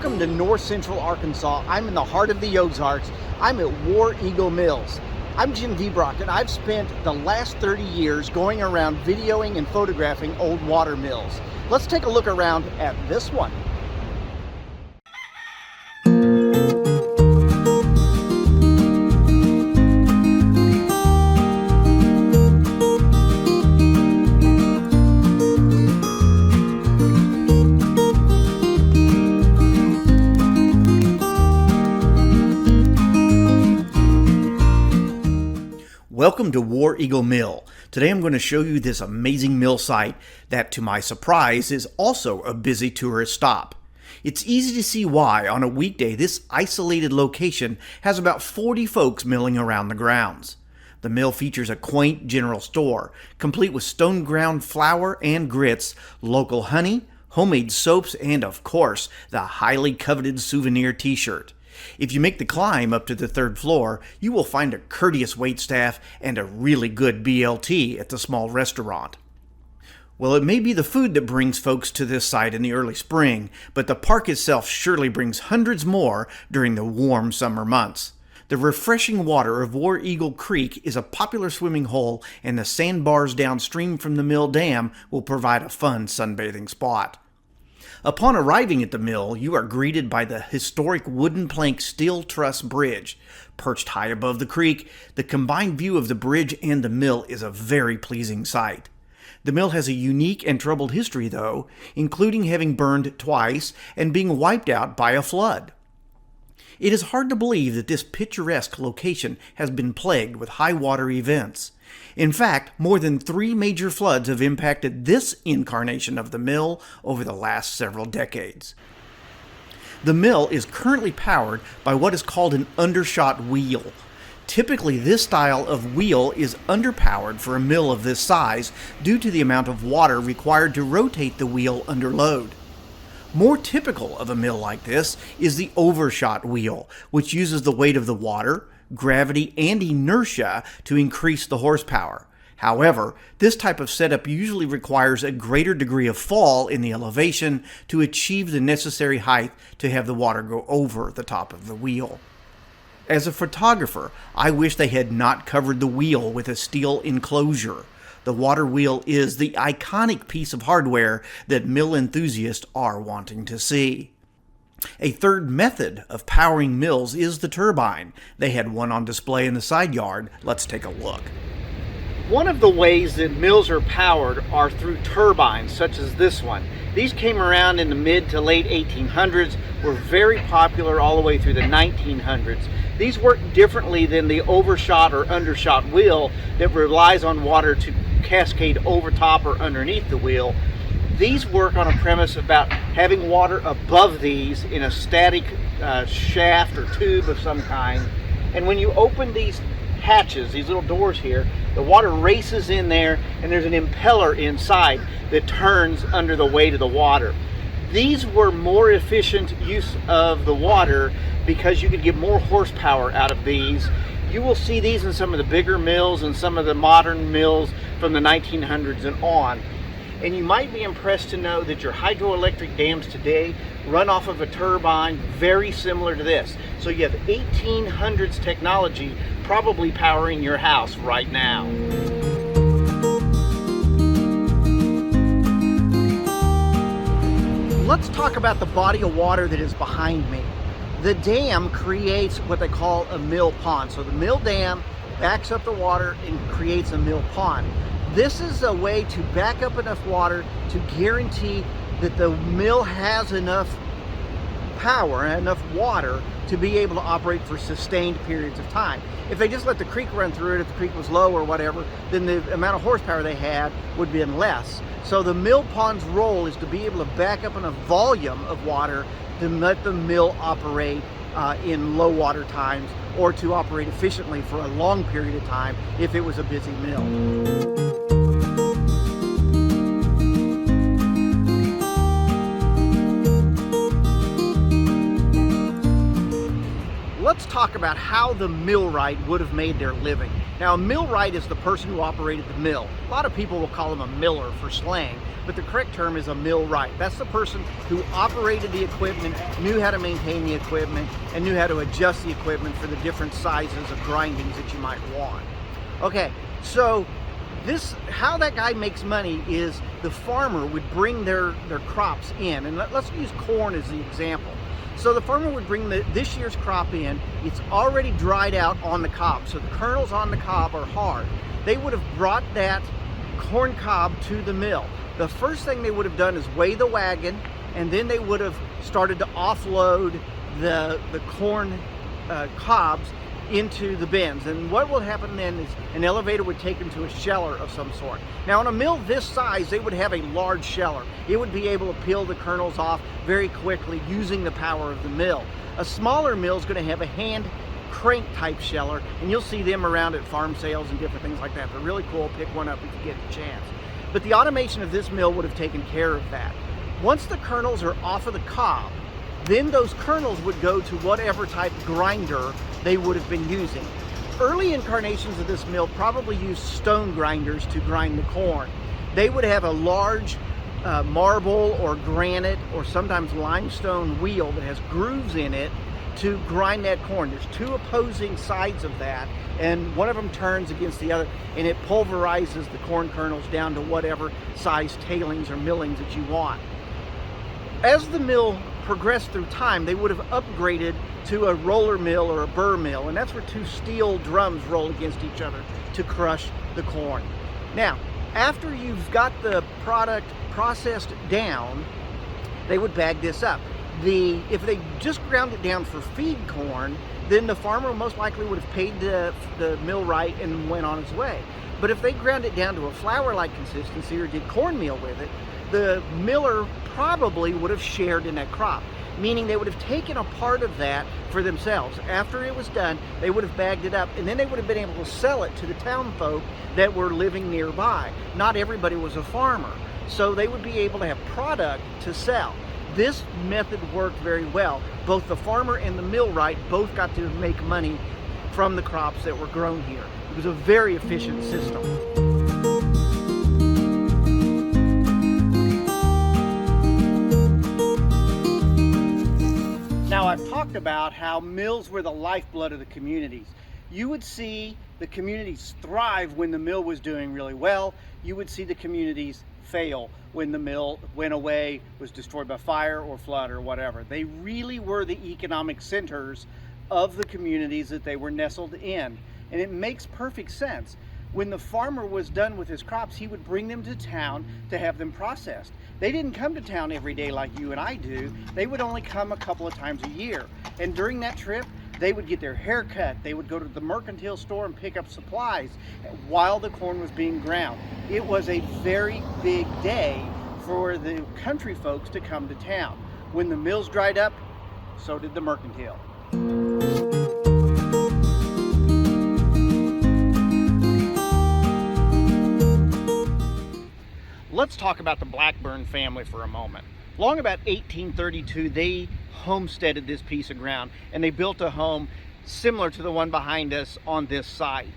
Welcome to North Central Arkansas. I'm in the heart of the Ozarks. I'm at War Eagle Mills. I'm Jim DeBrock, and I've spent the last 30 years going around videoing and photographing old water mills. Let's take a look around at this one. Welcome to War Eagle Mill. Today I'm going to show you this amazing mill site that, to my surprise, is also a busy tourist stop. It's easy to see why on a weekday this isolated location has about 40 folks milling around the grounds. The mill features a quaint general store, complete with stone ground flour and grits, local honey, homemade soaps, and of course, the highly coveted souvenir t-shirt. If you make the climb up to the third floor, you will find a courteous waitstaff and a really good BLT at the small restaurant. Well, it may be the food that brings folks to this site in the early spring, but the park itself surely brings hundreds more during the warm summer months. The refreshing water of War Eagle Creek is a popular swimming hole, and the sandbars downstream from the mill dam will provide a fun sunbathing spot. Upon arriving at the mill, you are greeted by the historic wooden plank steel truss bridge. Perched high above the creek, the combined view of the bridge and the mill is a very pleasing sight. The mill has a unique and troubled history, though, including having burned twice and being wiped out by a flood. It is hard to believe that this picturesque location has been plagued with high water events. In fact, more than 3 major floods have impacted this incarnation of the mill over the last several decades. The mill is currently powered by what is called an undershot wheel. Typically, this style of wheel is underpowered for a mill of this size due to the amount of water required to rotate the wheel under load. More typical of a mill like this is the overshot wheel, which uses the weight of the water, gravity, and inertia to increase the horsepower. However, this type of setup usually requires a greater degree of fall in the elevation to achieve the necessary height to have the water go over the top of the wheel. As a photographer, I wish they had not covered the wheel with a steel enclosure. The water wheel is the iconic piece of hardware that mill enthusiasts are wanting to see. A third method of powering mills is the turbine. They had one on display in the side yard. Let's take a look. One of the ways that mills are powered are through turbines, such as this one. These came around in the mid to late 1800s, were very popular all the way through the 1900s. These work differently than the overshot or undershot wheel that relies on water to cascade over top or underneath the wheel. These work on a premise about having water above these in a static shaft or tube of some kind. And when you open these hatches, these little doors here, the water races in there, and there's an impeller inside that turns under the weight of the water. These were more efficient use of the water because you could get more horsepower out of these. You will see these in some of the bigger mills and some of the modern mills from the 1900s and on. And you might be impressed to know that your hydroelectric dams today run off of a turbine very similar to this. So you have 1800s technology probably powering your house right now. Let's talk about the body of water that is behind me. The dam creates what they call a mill pond. So the mill dam backs up the water and creates a mill pond. This is a way to back up enough water to guarantee that the mill has enough power and enough water to be able to operate for sustained periods of time. If they just let the creek run through it, if the creek was low or whatever, then the amount of horsepower they had would be less. So the mill pond's role is to be able to back up enough volume of water to let the mill operate in low water times, or to operate efficiently for a long period of time if it was a busy mill. Let's talk about how the millwright would have made their living. Now, a millwright is the person who operated the mill. A lot of people will call them a miller for slang, but the correct term is a millwright. That's the person who operated the equipment, knew how to maintain the equipment, and knew how to adjust the equipment for the different sizes of grindings that you might want. Okay, so how that guy makes money is the farmer would bring their crops in, and let's use corn as the example. So the farmer would bring this year's crop in. It's already dried out on the cob, so the kernels on the cob are hard. They would have brought that corn cob to the mill. The first thing they would have done is weigh the wagon, and then they would have started to offload the corn cobs into the bins. And what will happen then is an elevator would take them to a sheller of some sort. Now, on a mill this size, they would have a large sheller. It would be able to peel the kernels off very quickly using the power of the mill. A smaller mill is going to have a hand crank type sheller, and you'll see them around at farm sales and different things like that. They're really cool. Pick one up if you get the chance. But the automation of this mill would have taken care of that. Once the kernels are off of the cob, then those kernels would go to whatever type grinder they would have been using. Early incarnations of this mill probably used stone grinders to grind the corn. They would have a large marble or granite or sometimes limestone wheel that has grooves in it to grind that corn. There's two opposing sides of that, and one of them turns against the other, and it pulverizes the corn kernels down to whatever size tailings or millings that you want. As the mill progressed through time, they would have upgraded to a roller mill or a burr mill, and that's where two steel drums roll against each other to crush the corn. Now, after you've got the product processed down, they would bag this up. If they just ground it down for feed corn, then the farmer most likely would have paid the millwright and went on his way. But if they ground it down to a flour-like consistency or did cornmeal with it, the miller probably would have shared in that crop, meaning they would have taken a part of that for themselves. After it was done, they would have bagged it up, and then they would have been able to sell it to the town folk that were living nearby. Not everybody was a farmer, so they would be able to have product to sell. This method worked very well. Both the farmer and the millwright both got to make money from the crops that were grown here. It was a very efficient system. Now, I've talked about how mills were the lifeblood of the communities. You would see the communities thrive when the mill was doing really well. You would see the communities fail when the mill went away, was destroyed by fire or flood or whatever. They really were the economic centers of the communities that they were nestled in. And it makes perfect sense. When the farmer was done with his crops, he would bring them to town to have them processed. They didn't come to town every day like you and I do. They would only come a couple of times a year. And during that trip, they would get their hair cut. They would go to the mercantile store and pick up supplies while the corn was being ground. It was a very big day for the country folks to come to town. When the mills dried up, so did the mercantile. Let's talk about the Blackburn family for a moment. Long about 1832, they homesteaded this piece of ground, and they built a home similar to the one behind us on this site.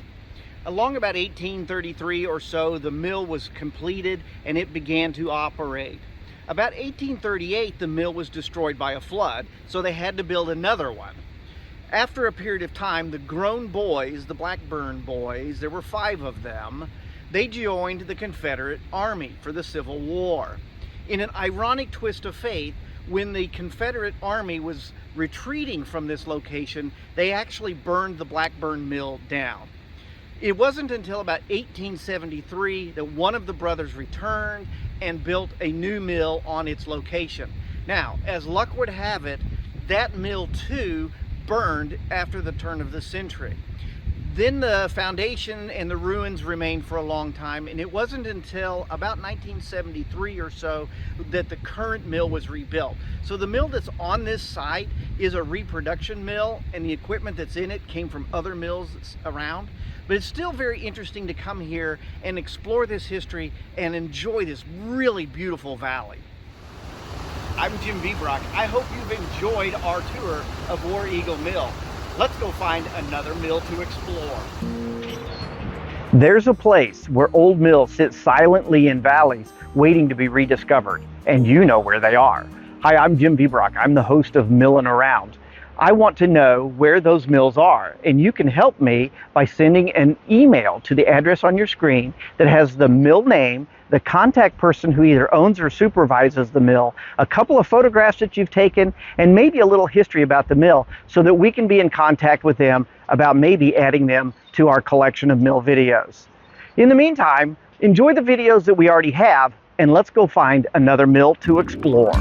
Along about 1833 or so, the mill was completed and it began to operate. About 1838, the mill was destroyed by a flood, so they had to build another one. After a period of time, the grown boys, the Blackburn boys, there were 5 of them, they joined the Confederate Army for the Civil War. In an ironic twist of fate, when the Confederate Army was retreating from this location, they actually burned the Blackburn Mill down. It wasn't until about 1873 that one of the brothers returned and built a new mill on its location. Now, as luck would have it, that mill too burned after the turn of the century. Then the foundation and the ruins remained for a long time, and it wasn't until about 1973 or so that the current mill was rebuilt. So the mill that's on this site is a reproduction mill, and the equipment that's in it came from other mills around. But it's still very interesting to come here and explore this history and enjoy this really beautiful valley. I'm Jim Vibrock. I hope you've enjoyed our tour of War Eagle Mill. Let's go find another mill to explore. There's a place where old mills sit silently in valleys waiting to be rediscovered, and you know where they are. Hi, I'm Jim Biebrock. I'm the host of Millin' Around. I want to know where those mills are, and you can help me by sending an email to the address on your screen that has the mill name, the contact person who either owns or supervises the mill, a couple of photographs that you've taken, and maybe a little history about the mill so that we can be in contact with them about maybe adding them to our collection of mill videos. In the meantime, enjoy the videos that we already have, and let's go find another mill to explore.